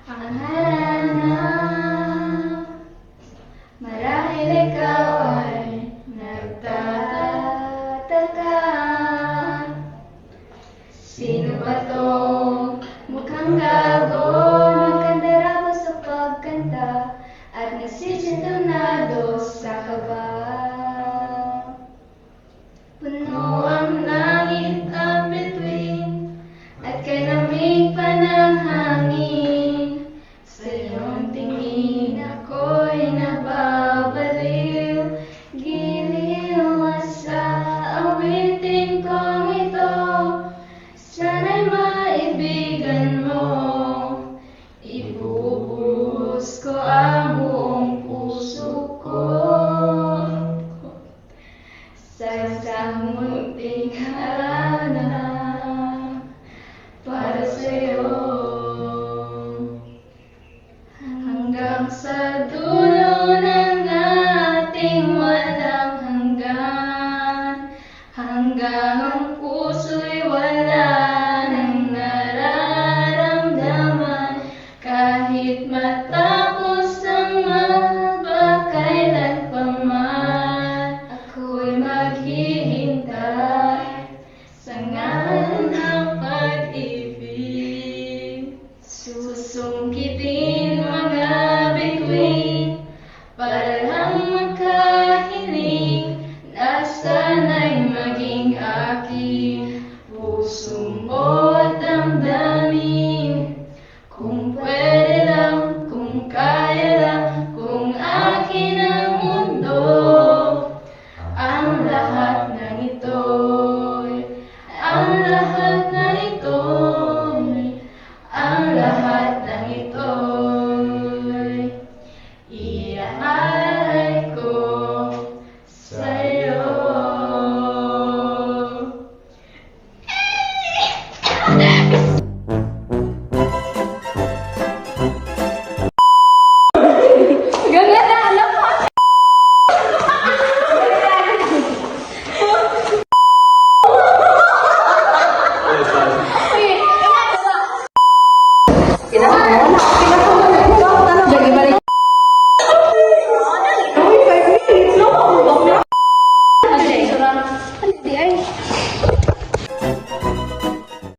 ang hanap. Marahil ikaw ay nagtataka, sino ba tong mukhang gago, nagkandara sa pagkanta at nasisintonado sa kaba? Puno ang langit at bituin at kay lamig pa ng hangin. Sa iyong tingin ako'y nababaliw, giliw sa awitin kong ito. Sana'y maibigan mo, ibubuhos ko ang buong puso ko sa isang munting harana para sa'yo. Hanggang sa dulo ng ating walang hanggan, hanggang ang puso'y wala nang nararamdaman. Kahit matapos ang magpakailan pa man, ako'y maghihintay sa ngalan ng pag-ibig. Susungkitin mga bituin para lang